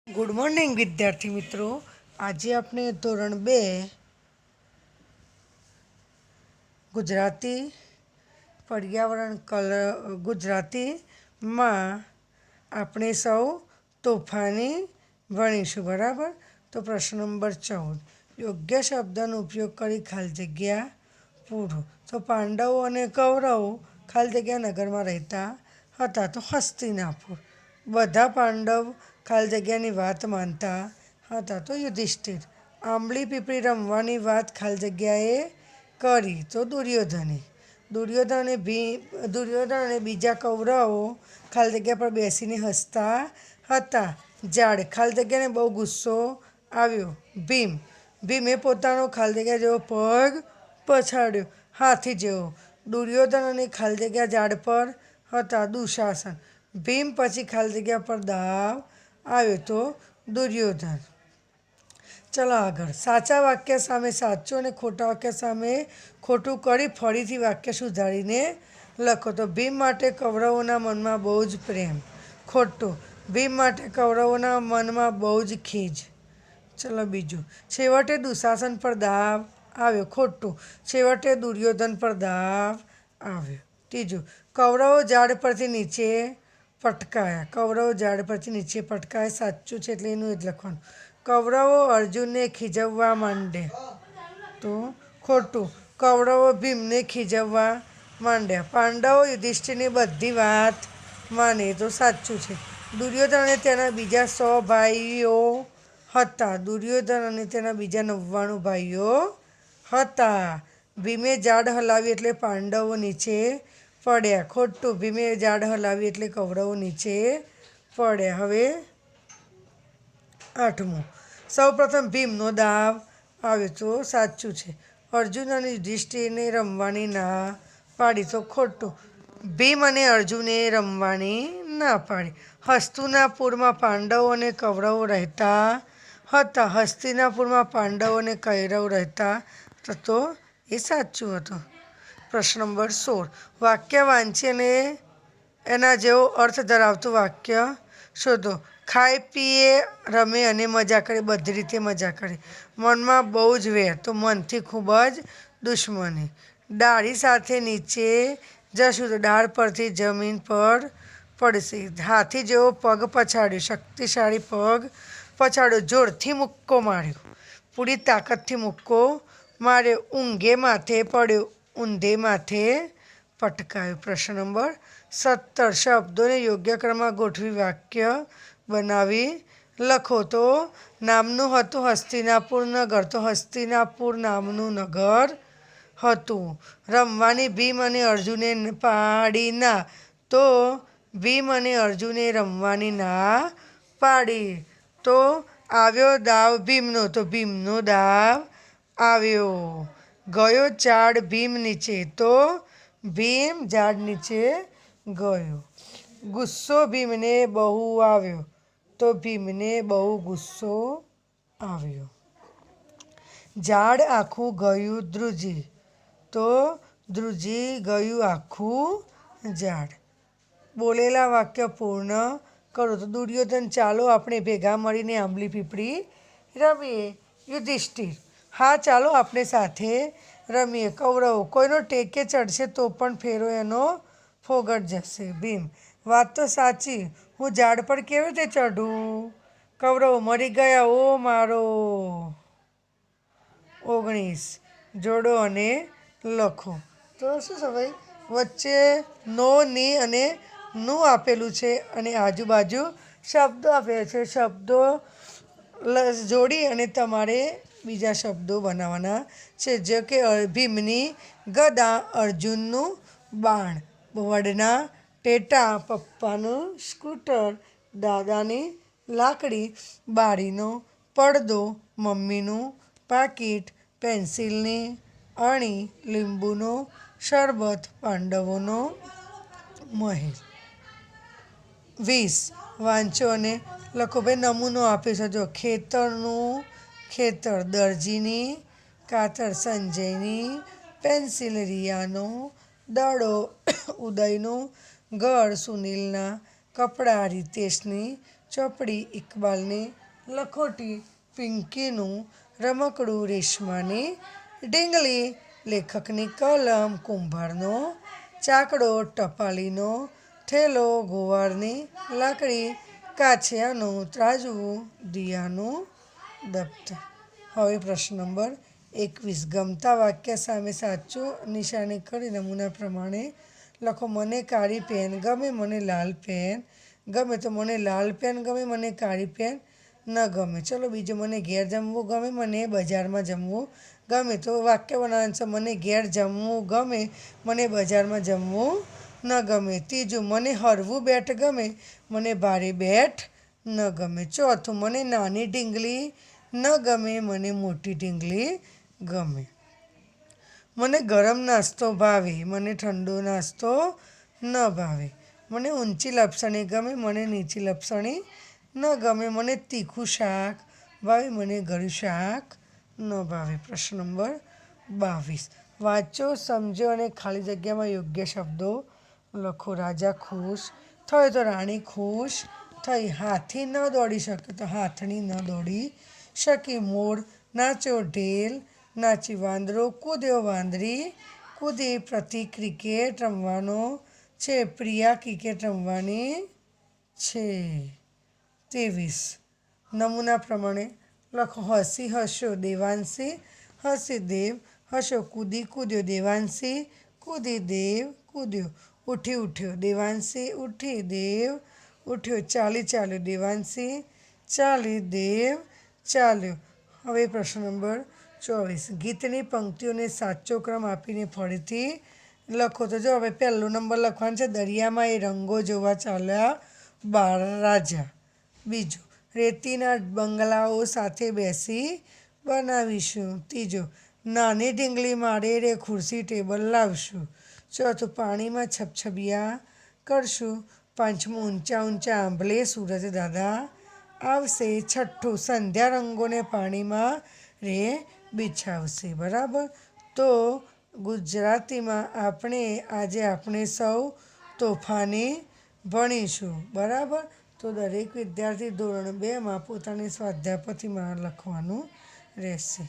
Good morning વિદ્યાર્થી મિત્રો। આજે આપણે ધોરણ 2 ગુજરાતી પર્યાવરણ ગુજરાતીમાં આપણે સૌ તોફાની ભણીશું, બરાબર। તો પ્રશ્ન નંબર 14, યોગ્ય શબ્દનો ઉપયોગ કરી ખાલી જગ્યા પૂરો। તો પાંડવો અને કૌરવો ખાલી જગ્યા નગરમાં રહેતા હતા। તો હસ્તિનાપુર। બધા પાંડવ ખાલી જગ્યાની વાત માનતા હતા। તો યુધિષ્ઠિર। આંબલી પીપળી રમવાની વાત ખાલી જગ્યાએ કરી। તો દુર્યોધને। દુર્યોધન અને બીજા કૌરવો ખાલી જગ્યા પર બેસીને હસતા હતા। ઝાડ ખાલી જગ્યાને બહુ ગુસ્સો આવ્યો। ભીમે પોતાનો ખાલી જગ્યા જેવો પગ પછાડ્યો, હાથી જેવો। દુર્યોધન અને ખાલી જગ્યા ઝાડ પર હતા। દુશાસન। ભીમ પછી ખાલી જગ્યા પર દાવ આવ્યો। તો દુર્યોધન। ચલો આગળ। સાચા વાક્ય સામે સાચું અને ખોટા વાક્ય સામે ખોટું કરી ફરીથી વાક્ય સુધારીને લખો। તો ભીમ માટે કૌરવોના મનમાં બહુ જ પ્રેમ। ખોટું। ભીમ માટે કૌરવોના મનમાં બહુ જ ખીજ। ચલો બીજું। છેવટે દુશાસન પર દાવ આવ્યો। ખોટું। છેવટે દુર્યોધન પર દાવ આવ્યો। ત્રીજું। કૌરવો ઝાડ પરથી નીચે પટકાયા। કૌરવો ઝાડ પરથી નીચે પટકાયા સાચું છે એટલે એનું જ લખવાનું। કૌરવો અર્જુનને ખીજવવા માંડ્યા। તો ખોટું। કૌરવો ભીમને ખીજવવા માંડ્યા। પાંડવો યુધિષ્ઠિરની બધી વાત માને। તો સાચું છે। દુર્યોધન અને તેના બીજા 100 ભાઈઓ હતા। દુર્યોધન અને તેના બીજા 99 ભાઈઓ હતા। ભીમે ઝાડ હલાવી એટલે પાંડવો નીચે પડ્યા। ખોટું। ભીમે ઝાડ હલાવી એટલે કૌરવો નીચે પડ્યા। હવે 8મું। સૌપ્રથમ ભીમનો દાવ આવ્યો। તો સાચું છે। અર્જુન અને યુધિષ્ઠિરને રમવાની ના પાડી। તો ખોટું। ભીમ અને અર્જુને રમવાની ના પાડી। હસ્તિનાપુરમાં પાંડવો અને કૌરવો રહેતા હતા। હસ્તિનાપુરમાં પાંડવો અને કૌરવો રહેતા હતા। તો એ સાચું હતું। પ્રશ્ન નંબર 16, વાક્ય વાંચી અને એના જેવો અર્થ ધરાવતું વાક્ય શોધો। ખાય પીએ રમે અને મજા કરે, બધી રીતે મજા કરે। મનમાં બહુ જ વેર, તો મનથી ખૂબ જ દુશ્મની। ડાળી સાથે નીચે જશું, તો ડાળ પરથી જમીન પર પડશે। હાથી જેવો પગ પછાડ્યો, શક્તિશાળી પગ પછાડ્યો। જોરથી મુક્કો માર્યો, પૂરી તાકાતથી મુક્કો માર્યો। ઊંઘે માથે પડ્યો, ઊંધે માથે પટકાયો। પ્રશ્ન નંબર 17, શબ્દોને યોગ્ય ક્રમમાં ગોઠવી વાક્ય બનાવી લખો। તો નામનું હતું હસ્તિનાપુર નગર, તો હસ્તિનાપુર નામનું નગર હતું। રમવાની ભીમ અને અર્જુને પાડી ના, તો ભીમ અને અર્જુને રમવાની ના પાડી। તો આવ્યો દાવ ભીમનો, તો ભીમનો દાવ આવ્યો। ગયો ઝાડ ભીમ નીચે, તો ભીમ ઝાડ નીચે ગયો। ગુસ્સો ભીમને બહુ આવ્યો, તો ભીમને બહુ ગુસ્સો આવ્યો। ઝાડ આખું ગયું ધ્રુજી, તો ધ્રુજી ગયું આખું ઝાડ। બોલેલા વાક્ય પૂર્ણ કરો। તો દુર્યોધન, ચાલો આપણે ભેગા મળીને આંબલી પીપળી રમીએ। યુધિષ્ઠિર, હા ચાલો આપણે સાથે રમીએ। કૌરવો, કોઈનો ટેકે ચડશે તો પણ ફેરો એનો ફોગટ જશે। ભીમ, વાત તો સાચી, હું ઝાડ પર કેવી રીતે ચઢું? કૌરવો, મરી ગયા ઓ મારો। 19, જોડો અને લખો। તો શું છે ભાઈ, વચ્ચે નો, ની અને નું આપેલું છે અને આજુબાજુ શબ્દો આપેલા છે। શબ્દો જોડી અને તમારે બીજા શબ્દો બનાવવાના છે। જે કે ભીમની ગદા, અર્જુનનું બાણ, વડના ટેટા, પપ્પાનું સ્કૂટર, દાદાની લાકડી, બારીનો પડદો, મમ્મીનું પાકીટ, પેન્સિલની અણી, લીંબુનું શરબત, પાંડવોનો મહેલ। 20, વાંચો અને લખો। ભાઈ નમૂનો આપ્યો છે જો, ખેતરનું ખેતર, દરજીની કાતર, સંજયની પેન્સિલ, રિયાનો દડો, ઉદયનું ઘર, સુનિલના કપડાં, રીતેશની ચોપડી ઇકબાલની, લખોટી પિંકીનું, રમકડું રેશમાની, ઢીંગલી લેખકની કલમ કુંભારનો, ચાકડો ટપાલીનો, થેલો ગોવાળની, લાકડી કાછિયાનું, ત્રાજવું દિયાનું, દફતર. હવે પ્રશ્ન નંબર 21. ગમતા વાક્ય સામે સાચું નિશાની કરી નમૂના પ્રમાણે લખો. મને કાળી પેન ગમે, મને લાલ પેન ગમે. તો મને લાલ પેન ગમે, મને કાળી પેન ન ગમે. ચલો બીજું, મને ઘેર જમવું ગમે, મને બજારમાં જમવું ગમે. તો વાક્ય બનાવવાનું છે, મને ઘેર જમવું ગમે, મને બજારમાં જમવું ન ગમે. ત્રીજું, મને હળવું બેટ ગમે, મને ભારે બેટ ન ગમે. ચોથું, મને નાની ઢીંગલી ન ગમે, મને મોટી ઢીંગલી ગમે. મને ગરમ નાસ્તો ભાવે, મને ઠંડો નાસ્તો ન ભાવે. મને ઊંચી લપસણી ગમે, મને નીચી લપસણી ન ગમે. મને તીખું શાક ભાવે, મને ગળ્યું શાક ન ભાવે. પ્રશ્ન નંબર 22. વાંચો, સમજો અને ખાલી જગ્યામાં યોગ્ય શબ્દો લખો. રાજા ખુશ થયો તો રાણી ખુશ થઈ. હાથી ન દોડી શકે તો હાથણી ન દોડી શકી. મોર નાચ્યો ઢેલ નાચી. વાંદરો કૂદ્યો વાંદરી કૂદી. પ્રતીક ક્રિકેટ રમવાનો છે, પ્રિયા ક્રિકેટ રમવાની છે. 23. નમૂના પ્રમાણે લખો. હસી હસ્યો દેવાંશી હસી. દેવ હસ્યો. કૂદી કૂદ્યો દેવાંશી કૂદી. દેવ કૂદ્યો. ઉઠી ઉઠ્યો દેવાંશી ઉઠી. દેવ ઉઠ્યો. ચાલી ચાલ્યો દેવાંશી ચાલી. દેવ ચાલ્યો. હવે પ્રશ્ન નંબર 24. ગીતની પંક્તિઓને સાચો ક્રમ આપીને ફરીથી લખો. તો જો હવે પહેલો નંબર લખવાનો છે, દરિયામાં એ રંગો જોવા ચાલ્યા બાળ રાજા. બીજું, રેતીના બંગલાઓ સાથે બેસી બનાવીશું. ત્રીજો, નાની ઢીંગલી મારે રે ખુરશી ટેબલ લાવશું. ચોથું, પાણીમાં છબછબિયા કરશું. પાંચમું, ઊંચા ઊંચા આંભલે સૂરજ દાદા આવશે. છઠ્ઠું, સંધ્યા રંગોને પાણીમાં રે બિછાવશે. બરાબર. તો ગુજરાતીમાં આપણે સૌ તોફાની ભણીશું. બરાબર. તો દરેક વિદ્યાર્થી ધોરણ 2માં પોતાની સ્વાધ્યાય પોથીમાં લખવાનું રહેશે.